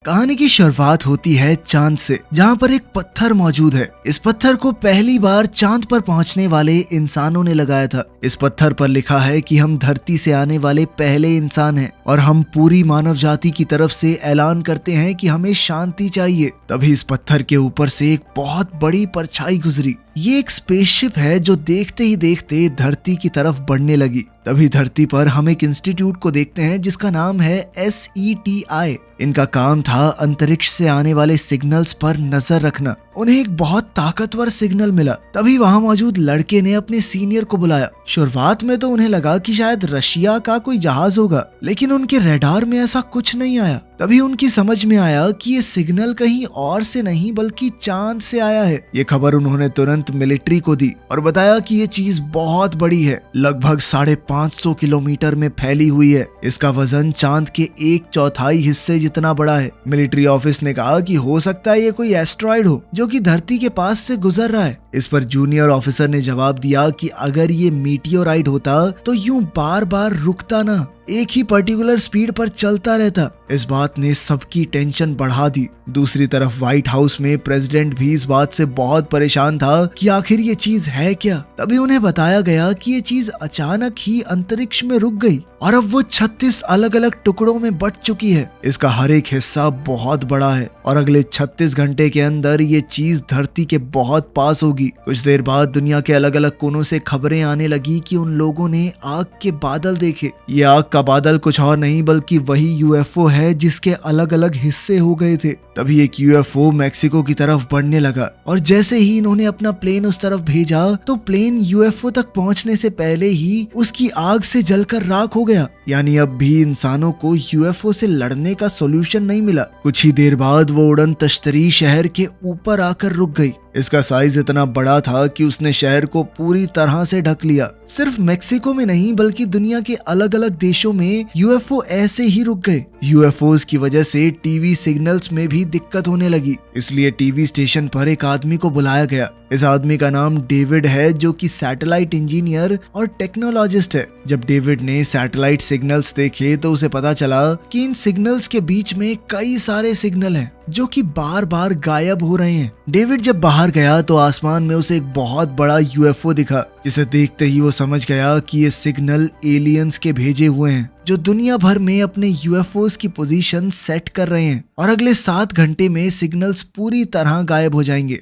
कहानी की शुरुआत होती है चांद से, जहाँ पर एक पत्थर मौजूद है। इस पत्थर को पहली बार चांद पर पहुँचने वाले इंसानों ने लगाया था। इस पत्थर पर लिखा है कि हम धरती से आने वाले पहले इंसान हैं और हम पूरी मानव जाति की तरफ से ऐलान करते हैं कि हमें शांति चाहिए। तभी इस पत्थर के ऊपर से एक बहुत बड़ी परछाई गुजरी। ये एक स्पेसशिप है जो देखते ही देखते धरती की तरफ बढ़ने लगी। तभी धरती पर हम एक इंस्टीट्यूट को देखते हैं जिसका नाम है SETI। इनका काम था अंतरिक्ष से आने वाले सिग्नल्स पर नजर रखना। उन्हें एक बहुत ताकतवर सिग्नल मिला। तभी वहां मौजूद लड़के ने अपने सीनियर को बुलाया। शुरुआत में तो उन्हें लगा कि शायद रशिया का कोई जहाज होगा, लेकिन उनके रडार में ऐसा कुछ नहीं आया। तभी उनकी समझ में आया कि ये सिग्नल कहीं और से नहीं बल्कि चांद से आया है। ये खबर उन्होंने तुरंत मिलिट्री को दी और बताया कि ये चीज बहुत बड़ी है, लगभग 550 किलोमीटर में फैली हुई है। इसका वजन चांद के 1/4 हिस्से जितना बड़ा है। मिलिट्री ऑफिस ने कहा कि हो सकता है ये कोई एस्ट्रॉइड हो जो कि धरती के पास से गुजर रहा है। इस पर जूनियर ऑफिसर ने जवाब दिया कि अगर ये मीटियोराइट होता तो यूं बार बार रुकता ना, एक ही पर्टिकुलर स्पीड पर चलता रहता। इस बात ने सबकी टेंशन बढ़ा दी। दूसरी तरफ व्हाइट हाउस में प्रेसिडेंट भी इस बात से बहुत परेशान था कि आखिर ये चीज है क्या। तभी उन्हें बताया गया कि ये चीज अचानक ही अंतरिक्ष में रुक गई और अब वो 36 अलग अलग टुकड़ों में बट चुकी है। इसका हर एक हिस्सा बहुत बड़ा है और अगले 36 घंटे के अंदर ये चीज धरती के बहुत पास होगी। कुछ देर बाद दुनिया के अलग अलग कोनों से खबरें आने लगी कि उन लोगों ने आग के बादल देखे। ये आग का बादल कुछ और नहीं बल्कि वही UFO है जिसके अलग अलग हिस्से हो गए थे। तभी एक UFO मैक्सिको की तरफ बढ़ने लगा और जैसे ही इन्होंने अपना प्लेन उस तरफ भेजा तो प्लेन UFO तक पहुंचने से पहले ही उसकी आग से जलकर राख हो गया। यानी अब भी इंसानों को UFO से लड़ने का सॉल्यूशन नहीं मिला। कुछ ही देर बाद वो उड़न तश्तरी शहर के ऊपर आकर रुक गई। इसका साइज इतना बड़ा था कि उसने शहर को पूरी तरह से ढक लिया। सिर्फ मेक्सिको में नहीं बल्कि दुनिया के अलग अलग देशों में UFO ऐसे ही रुक गए। UFOs की वजह से टीवी सिग्नल्स में भी दिक्कत होने लगी, इसलिए टीवी स्टेशन पर एक आदमी को बुलाया गया। इस आदमी का नाम डेविड है जो कि सैटेलाइट इंजीनियर और टेक्नोलॉजिस्ट है। जब डेविड ने सैटेलाइट सिग्नल्स देखे तो उसे पता चला कि इन सिग्नल्स के बीच में कई सारे सिग्नल हैं जो कि बार बार गायब हो रहे हैं। डेविड जब बाहर गया तो आसमान में उसे एक बहुत बड़ा UFO दिखा, जिसे देखते ही वो समझ गया कि ये सिग्नल एलियंस के भेजे हुए हैं जो दुनिया भर में अपने UFOs की पोजीशन सेट कर रहे हैं और अगले 7 घंटे में सिग्नल्स पूरी तरह गायब हो जाएंगे।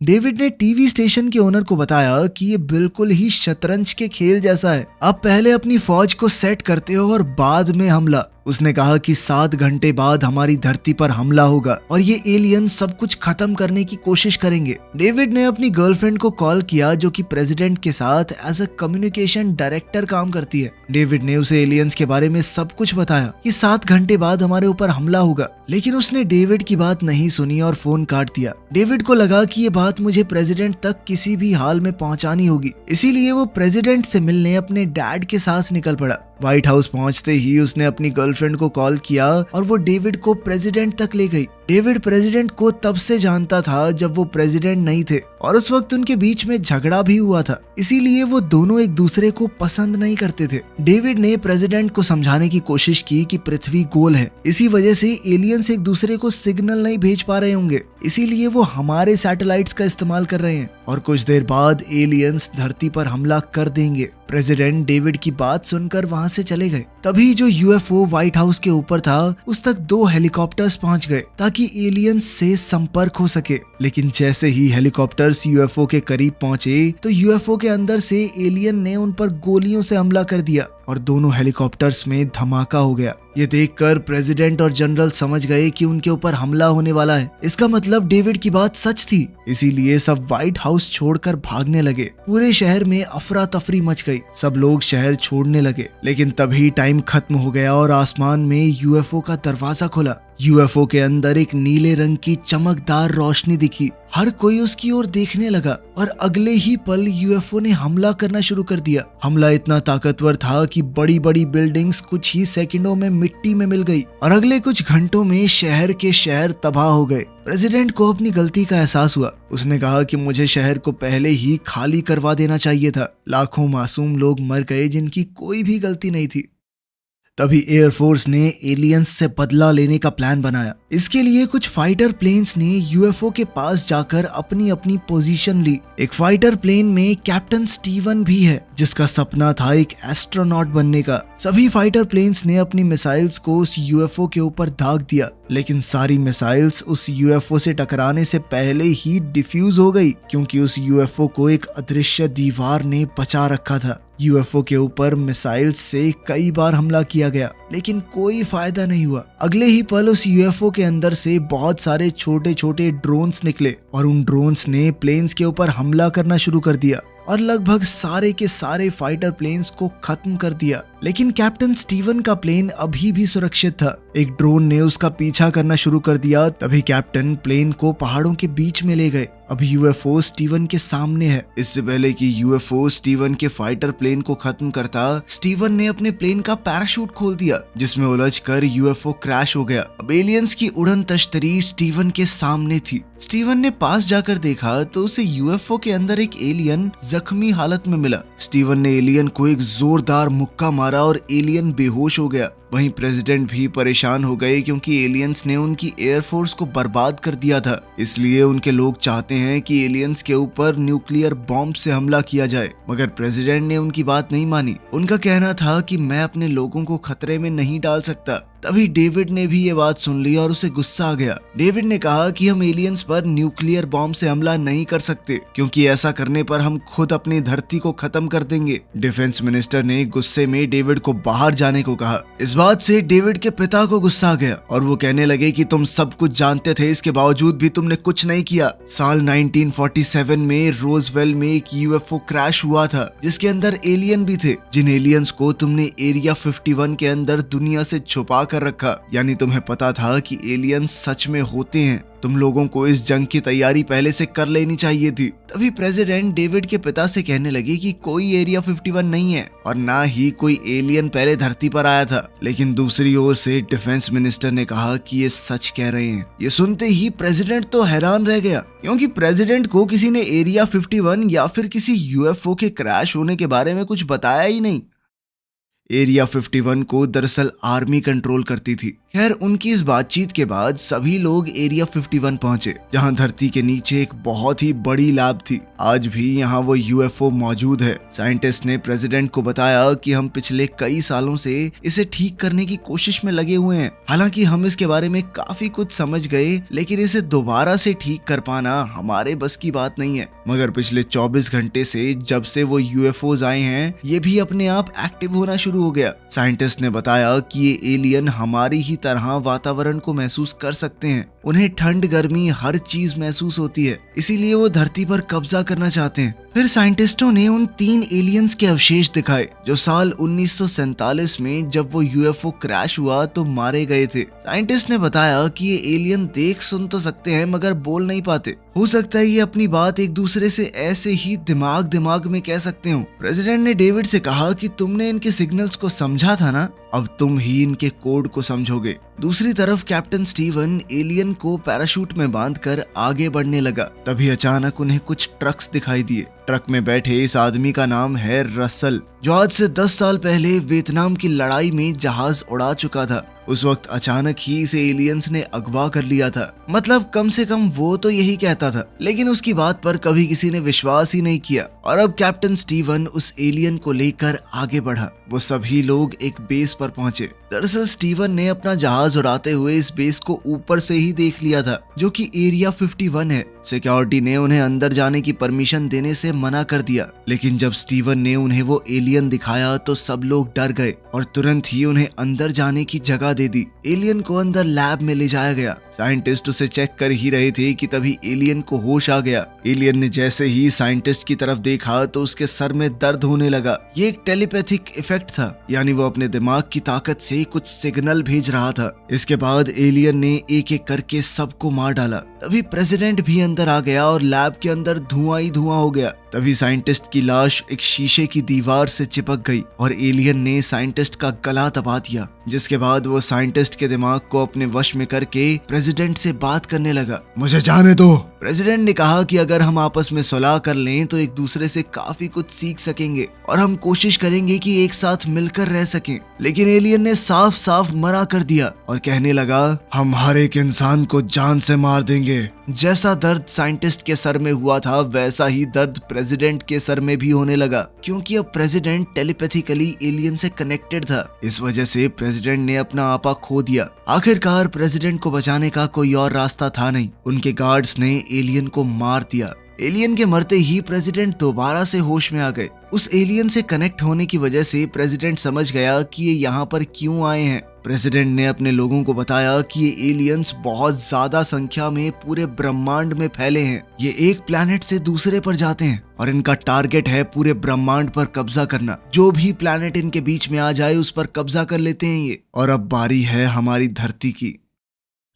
डेविड ने टीवी स्टेशन के ओनर को बताया कि ये बिल्कुल ही शतरंज के खेल जैसा है। आप पहले अपनी फौज को सेट करते हो और बाद में हमला। उसने कहा कि 7 घंटे बाद हमारी धरती पर हमला होगा और ये एलियन सब कुछ खत्म करने की कोशिश करेंगे। डेविड ने अपनी गर्लफ्रेंड को कॉल किया जो कि प्रेसिडेंट के साथ एज अ कम्युनिकेशन डायरेक्टर काम करती है। डेविड ने उसे एलियंस के बारे में सब कुछ बताया कि 7 घंटे बाद हमारे ऊपर हमला होगा, लेकिन उसने डेविड की बात नहीं सुनी और फोन काट दिया। डेविड को लगा कि ये बात मुझे प्रेसिडेंट तक किसी भी हाल में पहुंचानी होगी, इसीलिए वो प्रेसिडेंट से मिलने अपने डैड के साथ निकल पड़ा। व्हाइट हाउस पहुंचते ही उसने अपनी गर्लफ्रेंड को कॉल किया और वो डेविड को प्रेसिडेंट तक ले गई। डेविड प्रेसिडेंट को तब से जानता था जब वो प्रेसिडेंट नहीं थे और उस वक्त उनके बीच में झगड़ा भी हुआ था, इसीलिए वो दोनों एक दूसरे को पसंद नहीं करते थे। डेविड ने प्रेसिडेंट को समझाने की कोशिश की कि पृथ्वी गोल है, इसी वजह से एलियंस एक दूसरे को सिग्नल नहीं भेज पा रहे होंगे, इसीलिए वो हमारे सैटेलाइट्स का इस्तेमाल कर रहे हैं और कुछ देर बाद एलियंस धरती पर हमला कर देंगे। प्रेसिडेंट डेविड की बात सुनकर वहां से चले गए। तभी जो UFO व्हाइट हाउस के ऊपर था उस तक 2 हेलीकॉप्टर्स पहुंच गए ताकि एलियंस से संपर्क हो सके, लेकिन जैसे ही हेलीकॉप्टर्स UFO के करीब पहुंचे तो UFO के अंदर से एलियन ने उन पर गोलियों से हमला कर दिया और दोनों हेलीकॉप्टर्स में धमाका हो गया। ये देखकर प्रेसिडेंट और जनरल समझ गए कि उनके ऊपर हमला होने वाला है। इसका मतलब डेविड की बात सच थी, इसीलिए सब व्हाइट हाउस छोड़कर भागने लगे। पूरे शहर में अफरा तफरी मच गई, सब लोग शहर छोड़ने लगे। लेकिन तभी टाइम खत्म हो गया और आसमान में UFO का दरवाजा खुला। UFO के अंदर एक नीले रंग की चमकदार रोशनी दिखी। हर कोई उसकी ओर देखने लगा और अगले ही पल UFO ने हमला करना शुरू कर दिया। हमला इतना ताकतवर था कि बड़ी बड़ी बिल्डिंग्स कुछ ही सेकंडों में मिट्टी में मिल गई और अगले कुछ घंटों में शहर के शहर तबाह हो गए। प्रेसिडेंट को अपनी गलती का एहसास हुआ। उसने कहा कि मुझे शहर को पहले ही खाली करवा देना चाहिए था। लाखों मासूम लोग मर गए जिनकी कोई भी गलती नहीं थी। तभी एयरफोर्स ने एलियंस से बदला लेने का प्लान बनाया। इसके लिए कुछ फाइटर प्लेन्स ने यूएफओ के पास जाकर अपनी अपनी पोजीशन ली। एक फाइटर प्लेन में कैप्टन स्टीवन भी है, जिसका सपना था एक एस्ट्रोनॉट बनने का। सभी फाइटर प्लेन्स ने अपनी मिसाइल्स को उस यूएफओ के ऊपर दाग दिया, लेकिन सारी मिसाइल्स उस यूएफओ से टकराने से पहले ही डिफ्यूज हो गई, क्योंकि उस यूएफओ को एक अदृश्य दीवार ने बचा रखा था। यूएफओ के ऊपर मिसाइल्स से कई बार हमला किया गया, लेकिन कोई फायदा नहीं हुआ। अगले ही पल उस यूएफओ के अंदर से बहुत सारे छोटे छोटे ड्रोन्स निकले और उन ड्रोन्स ने प्लेन्स के ऊपर हमला करना शुरू कर दिया और लगभग सारे के सारे फाइटर प्लेन्स को खत्म कर दिया। लेकिन कैप्टन स्टीवन का प्लेन अभी भी सुरक्षित था। एक ड्रोन ने उसका पीछा करना शुरू कर दिया। तभी कैप्टन प्लेन को पहाड़ों के बीच में ले गए। अब यूएफओ स्टीवन के सामने है। इससे पहले कि यूएफओ स्टीवन के फाइटर प्लेन को खत्म करता, स्टीवन ने अपने प्लेन का पैराशूट खोल दिया, जिसमें उलझकर यूएफओ क्रैश हो गया। अब एलियंस की उड़न तश्तरी स्टीवन के सामने थी। स्टीवन ने पास जाकर देखा तो उसे यूएफओ के अंदर एक एलियन जख्मी हालत में मिला। स्टीवन ने एलियन को एक जोरदार मुक्का मारा और एलियन बेहोश हो गया। वहीं प्रेसिडेंट भी परेशान हो गए, क्योंकि एलियंस ने उनकी एयरफोर्स को बर्बाद कर दिया था। इसलिए उनके लोग चाहते हैं कि एलियंस के ऊपर न्यूक्लियर बॉम्ब से हमला किया जाए, मगर प्रेसिडेंट ने उनकी बात नहीं मानी। उनका कहना था कि मैं अपने लोगों को खतरे में नहीं डाल सकता। तभी डेविड ने भी ये बात सुन ली और उसे गुस्सा आ गया। डेविड ने कहा कि हम एलियंस पर न्यूक्लियर बॉम्ब से हमला नहीं कर सकते, क्योंकि ऐसा करने पर हम खुद अपनी धरती को खत्म कर देंगे। डिफेंस मिनिस्टर ने गुस्से में डेविड को बाहर जाने को कहा। इस बात से डेविड के पिता को गुस्सा आ गया और वो कहने लगे कि तुम सब कुछ जानते थे, इसके बावजूद भी तुमने कुछ नहीं किया। साल 1947 में रोजवेल में एक यूएफओ क्रैश हुआ था, जिसके अंदर एलियन भी थे, जिन एलियंस को तुमने एरिया 51 के अंदर दुनिया से छुपा कर रखा। यानी तुम्हें पता था कि एलियंस सच में होते हैं। तुम लोगों को इस जंग की तैयारी पहले से कर लेनी चाहिए थी। तभी प्रेसिडेंट डेविड के पिता से कहने लगे कि कोई एरिया 51 नहीं है और ना ही कोई एलियन पहले धरती पर आया था। लेकिन दूसरी ओर से डिफेंस मिनिस्टर ने कहा कि ये सच कह रहे हैं। ये सुनते ही प्रेसिडेंट तो हैरान रह गया, क्योंकि प्रेसिडेंट को किसी ने एरिया 51 या फिर किसी यूएफओ के क्रैश होने के बारे में कुछ बताया ही नहीं। एरिया 51 को दरअसल आर्मी कंट्रोल करती थी। खैर, उनकी इस बातचीत के बाद सभी लोग एरिया 51 पहुंचे, जहां धरती के नीचे एक बहुत ही बड़ी लैब थी। आज भी यहां वो यूएफओ मौजूद है। साइंटिस्ट ने प्रेसिडेंट को बताया कि हम पिछले कई सालों से इसे ठीक करने की कोशिश में लगे हुए हैं। हालांकि हम इसके बारे में काफी कुछ समझ गए, लेकिन इसे दोबारा से ठीक कर पाना हमारे बस की बात नहीं है। मगर पिछले 24 घंटे से जब से वो यूएफओज आए हैं, ये भी अपने आप एक्टिव होना शुरू हो गया। साइंटिस्ट ने बताया कि ये एलियन हमारी ही तरह वातावरण को महसूस कर सकते हैं। उन्हें ठंड, गर्मी, हर चीज महसूस होती है, इसीलिए वो धरती पर कब्जा करना चाहते हैं। फिर साइंटिस्टों ने उन 3 एलियंस के अवशेष दिखाए, जो साल 1947 में जब वो यूएफओ क्रैश हुआ तो मारे गए थे। साइंटिस्ट ने बताया कि ये एलियन देख सुन तो सकते हैं, मगर बोल नहीं पाते। हो सकता है ये अपनी बात एक दूसरे से ऐसे ही दिमाग में कह सकते हो। प्रेसिडेंट ने डेविड से कहा कि तुमने इनके सिग्नल्स को समझा था ना, अब तुम ही इनके कोड को समझोगे। दूसरी तरफ कैप्टन स्टीवन एलियन को पैराशूट में बांधकर आगे बढ़ने लगा। तभी अचानक उन्हें कुछ ट्रक्स दिखाई दिए। ट्रक में बैठे इस आदमी का नाम है रसल, जो आज से 10 साल पहले वियतनाम की लड़ाई में जहाज उड़ा चुका था। उस वक्त अचानक ही इसे एलियंस ने अगवा कर लिया था। मतलब कम से कम वो तो यही कहता था, लेकिन उसकी बात पर कभी किसी ने विश्वास ही नहीं किया। और अब कैप्टन स्टीवन उस एलियन को लेकर आगे बढ़ा। वो सभी लोग एक बेस पर पहुंचे। दरअसल स्टीवन ने अपना जहाज उड़ाते हुए इस बेस को ऊपर से ही देख लिया था, जो कि एरिया 51 है। सिक्योरिटी ने उन्हें अंदर जाने की परमिशन देने से मना कर दिया, लेकिन जब स्टीवन ने उन्हें वो एलियन दिखाया तो सब लोग डर गए और तुरंत ही उन्हें अंदर जाने की जगह दे दी। एलियन को अंदर लैब में ले जाया गया। साइंटिस्ट उसे चेक कर ही रहे थे कि तभी एलियन को होश आ गया। एलियन ने जैसे ही साइंटिस्ट की तरफ देखा तो उसके सर में दर्द होने लगा। ये एक टेलीपैथिक इफेक्ट था, यानी वो अपने दिमाग की ताकत से कुछ सिग्नल भेज रहा था। इसके बाद एलियन ने एक एक करके सबको मार डाला। तभी प्रेसिडेंट भी अंदर आ गया और लैब के अंदर धुआं ही धुआं हो गया। तभी साइंटिस्ट की लाश एक शीशे की दीवार से चिपक गई और एलियन ने साइंटिस्ट का गला दबा दिया, जिसके बाद वो साइंटिस्ट के दिमाग को अपने वश में करके प्रेसिडेंट से बात करने लगा। मुझे जाने दो। प्रेसिडेंट ने कहा कि अगर हम आपस में सुलह कर लें तो एक दूसरे से काफी कुछ सीख सकेंगे और हम कोशिश करेंगे कि एक साथ मिलकर रह सकें। लेकिन एलियन ने साफ साफ मना कर दिया और कहने लगा, हम हर एक इंसान को जान से मार देंगे। जैसा दर्द साइंटिस्ट के सर में हुआ था वैसा ही दर्द प्रेसिडेंट के सर में भी होने लगा, क्योंकि अब प्रेसिडेंट टेलीपैथिकली एलियन से कनेक्टेड था। इस वजह से प्रेसिडेंट ने अपना आपा खो दिया। आखिरकार प्रेसिडेंट को बचाने का कोई और रास्ता था नहीं। उनके गार्ड्स ने एलियन को मार दिया। एलियन के मरते ही प्रेसिडेंट दोबारा से होश में आ गए। उस एलियन से कनेक्ट होने की वजह से प्रेसिडेंट समझ गया कि ये यहाँ पर क्यों आए हैं। प्रेसिडेंट ने अपने लोगों को बताया कि ये एलियंस बहुत ज्यादा संख्या में पूरे ब्रह्मांड में फैले हैं। ये एक प्लैनेट से दूसरे पर जाते हैं और इनका टारगेट है पूरे ब्रह्मांड पर कब्जा करना। जो भी प्लैनेट इनके बीच में आ जाए उस पर कब्जा कर लेते हैं ये। और अब बारी है हमारी धरती की।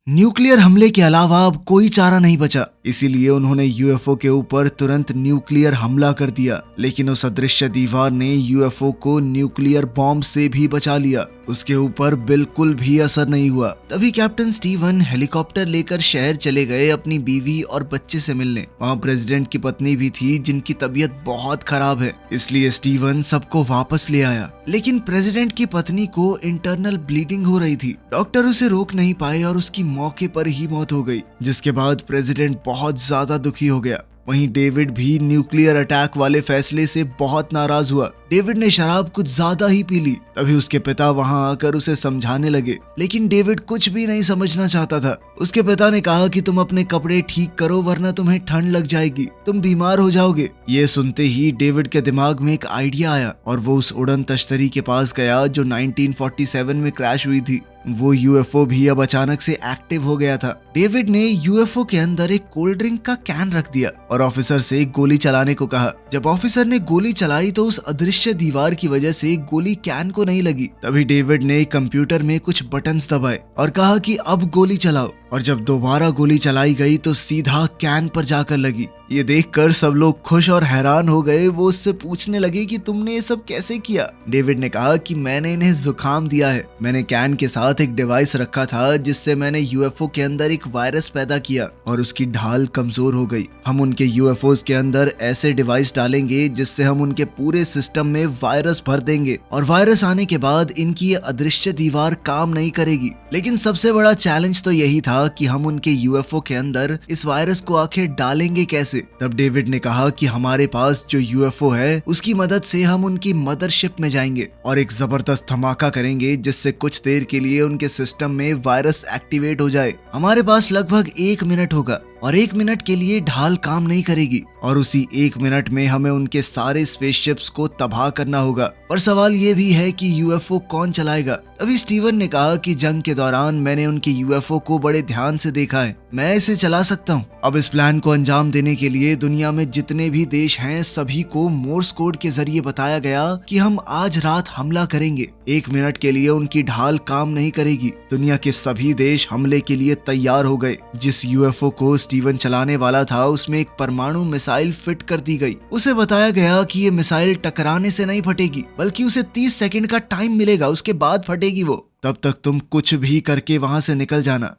न्यूक्लियर हमले के अलावा अब कोई चारा नहीं बचा, इसीलिए उन्होंने यूएफओ के ऊपर तुरंत न्यूक्लियर हमला कर दिया। लेकिन उस अदृश्य दीवार ने यूएफओ को न्यूक्लियर बॉम्ब से भी बचा लिया। उसके ऊपर बिल्कुल भी असर नहीं हुआ। तभी कैप्टन स्टीवन हेलीकॉप्टर लेकर शहर चले गए अपनी बीवी और बच्चे से मिलने। वहाँ प्रेसिडेंट की पत्नी भी थी जिनकी तबीयत बहुत खराब है, इसलिए स्टीवन सबको वापस ले आया। लेकिन प्रेसिडेंट की पत्नी को इंटरनल ब्लीडिंग हो रही थी। डॉक्टर उसे रोक नहीं पाए और उसकी मौके पर ही मौत हो गई, जिसके बाद प्रेसिडेंट बहुत ज्यादा दुखी हो गया। वहीं डेविड भी न्यूक्लियर अटैक वाले फैसले से बहुत नाराज हुआ। डेविड ने शराब कुछ ज्यादा ही पी ली। तभी उसके पिता वहां आकर उसे समझाने लगे, लेकिन डेविड कुछ भी नहीं समझना चाहता था। उसके पिता ने कहा कि तुम अपने कपड़े ठीक करो वरना तुम्हें ठंड लग जाएगी, तुम बीमार हो जाओगे। ये सुनते ही डेविड के दिमाग में एक आइडिया आया और वो उस उड़न तश्तरी के पास गया जो 1947 में क्रैश हुई थी। वो यूएफओ भी अब अचानक से एक्टिव हो गया था। डेविड ने यूएफओ के अंदर एक कोल्ड ड्रिंक का कैन रख दिया और ऑफिसर से गोली चलाने को कहा। जब ऑफिसर ने गोली चलाई तो उस अदृश्य दीवार की वजह से गोली कैन को नहीं लगी। तभी डेविड ने कंप्यूटर में कुछ बटन्स दबाए और कहा कि अब गोली चलाओ। और जब दोबारा गोली चलाई गई तो सीधा कैन पर जाकर लगी। ये देखकर सब लोग खुश और हैरान हो गए। वो उससे पूछने लगे कि तुमने ये सब कैसे किया। डेविड ने कहा कि मैंने इन्हें जुकाम दिया है। मैंने कैन के साथ एक डिवाइस रखा था जिससे मैंने यूएफओ के अंदर एक वायरस पैदा किया और उसकी ढाल कमजोर हो गई। हम उनके यूएफओज के अंदर ऐसे डिवाइस डालेंगे जिससे हम उनके पूरे सिस्टम में वायरस भर देंगे और वायरस आने के बाद इनकी ये अदृश्य दीवार काम नहीं करेगी। लेकिन सबसे बड़ा चैलेंज तो यही था कि हम उनके यूएफओ के अंदर इस वायरस को आखिर डालेंगे कैसे। तब डेविड ने कहा कि हमारे पास जो यूएफओ है उसकी मदद से हम उनकी मदरशिप में जाएंगे और एक जबरदस्त धमाका करेंगे जिससे कुछ देर के लिए उनके सिस्टम में वायरस एक्टिवेट हो जाए। हमारे पास लगभग 1 मिनट होगा और 1 मिनट के लिए ढाल काम नहीं करेगी और उसी 1 मिनट में हमें उनके सारे स्पेसशिप्स को तबाह करना होगा। पर सवाल ये भी है कि यूएफओ कौन चलाएगा। अभी स्टीवन ने कहा कि जंग के दौरान मैंने उनके यूएफओ को बड़े ध्यान से देखा है, मैं इसे चला सकता हूँ। अब इस प्लान को अंजाम देने के लिए दुनिया में जितने भी देश हैं सभी को मोर्स कोड के जरिए बताया गया कि हम आज रात हमला करेंगे। 1 मिनट के लिए उनकी ढाल काम नहीं करेगी। दुनिया के सभी देश हमले के लिए तैयार हो गए। जिस यूएफओ को स्टीवन चलाने वाला था उसमें एक परमाणु मिसाइल फिट कर दी गई। उसे बताया गया कि ये मिसाइल टकराने से नहीं फटेगी बल्कि उसे 30 सेकंड का टाइम मिलेगा, उसके बाद फटेगी वो। तब तक तुम कुछ भी करके वहां से निकल जाना।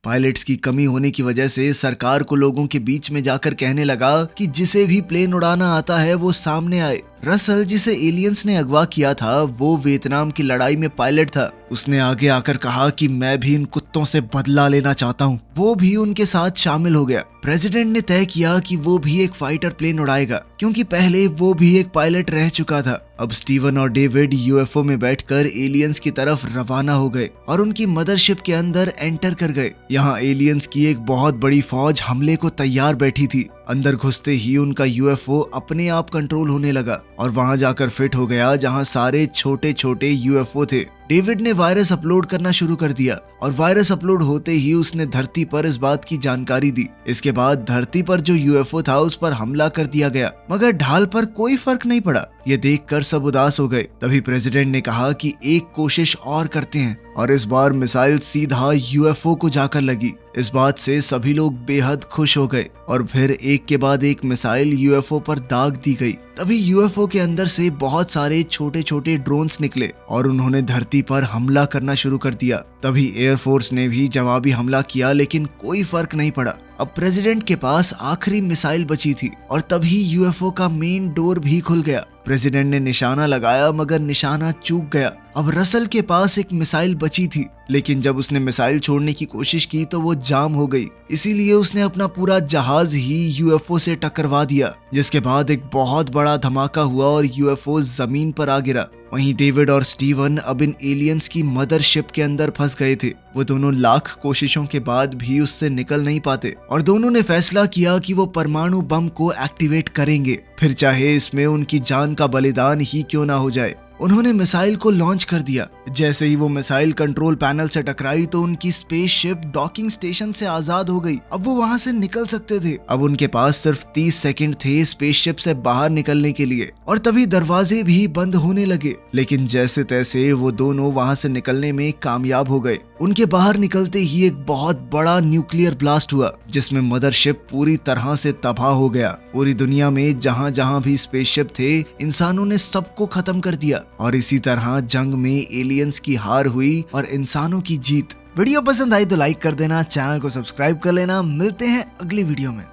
पायलट्स की कमी होने की वजह से सरकार को लोगों के बीच में जाकर कहने लगा कि जिसे भी प्लेन उड़ाना आता है वो सामने आए। रसल, जिसे एलियंस ने अगवा किया था, वो वियतनाम की लड़ाई में पायलट था। उसने आगे आकर कहा कि मैं भी इन कुत्तों से बदला लेना चाहता हूँ। वो भी उनके साथ शामिल हो गया। प्रेसिडेंट ने तय किया कि वो भी एक फाइटर प्लेन उड़ाएगा क्योंकि पहले वो भी एक पायलट रह चुका था। अब स्टीवन और डेविड यूएफओ में बैठकर एलियंस की तरफ रवाना हो गए और उनकी मदरशिप के अंदर एंटर कर गए। यहाँ एलियंस की एक बहुत बड़ी फौज हमले को तैयार बैठी थी। अंदर घुसते ही उनका यूएफओ अपने आप कंट्रोल होने लगा और वहां जाकर फिट हो गया जहां सारे छोटे छोटे यूएफओ थे। डेविड ने वायरस अपलोड करना शुरू कर दिया और वायरस अपलोड होते ही उसने धरती पर इस बात की जानकारी दी। इसके बाद धरती पर जो यूएफओ था उस पर हमला कर दिया गया, मगर ढाल पर कोई फर्क नहीं पड़ा। ये देखकर सब उदास हो गए। तभी प्रेसिडेंट ने कहा कि एक कोशिश और करते हैं, और इस बार मिसाइल सीधा यूएफओ को जाकर लगी। इस बात से सभी लोग बेहद खुश हो गए और फिर एक के बाद एक मिसाइल यूएफओ पर दाग दी गई। तभी यूएफओ के अंदर से बहुत सारे छोटे छोटे ड्रोन्स निकले और उन्होंने धरती पर हमला करना शुरू कर दिया। तभी एयरफोर्स ने भी जवाबी हमला किया, लेकिन कोई फर्क नहीं पड़ा। अब प्रेसिडेंट के पास आखिरी मिसाइल बची थी और तभी यूएफओ का मेन डोर भी खुल गया। प्रेसिडेंट ने निशाना लगाया, मगर निशाना चूक गया। अब रसल के पास एक मिसाइल बची थी, लेकिन जब उसने मिसाइल छोड़ने की कोशिश की तो वो जाम हो गई। इसीलिए उसने अपना पूरा जहाज ही यूएफओ से टकरवा दिया, जिसके बाद एक बहुत बड़ा धमाका हुआ और यूएफओ जमीन पर आ गिरा। वहीं डेविड और स्टीवन अब इन एलियंस की मदरशिप के अंदर फंस गए थे। वो दोनों लाख कोशिशों के बाद भी उससे निकल नहीं पाते और दोनों ने फैसला किया कि वो परमाणु बम को एक्टिवेट करेंगे, फिर चाहे इसमें उनकी जान का बलिदान ही क्यों ना हो जाए। उन्होंने मिसाइल को लॉन्च कर दिया। जैसे ही वो मिसाइल कंट्रोल पैनल से टकराई तो उनकी स्पेसशिप डॉकिंग स्टेशन से आजाद हो गई। अब वो वहां से निकल सकते थे। अब उनके पास सिर्फ 30 सेकंड थे स्पेसशिप से बाहर निकलने के लिए, और तभी दरवाजे भी बंद होने लगे। लेकिन जैसे तैसे वो दोनों वहां से निकलने में कामयाब हो गए। उनके बाहर निकलते ही एक बहुत बड़ा न्यूक्लियर ब्लास्ट हुआ, जिसमें मदरशिप पूरी तरह से तबाह हो गया। पूरी दुनिया में जहां जहां भी स्पेसशिप थे, इंसानों ने सबको खत्म कर दिया और इसी तरह जंग में एलियंस की हार हुई और इंसानों की जीत। वीडियो पसंद आई तो लाइक कर देना, चैनल को सब्सक्राइब कर लेना। मिलते हैं अगली वीडियो में।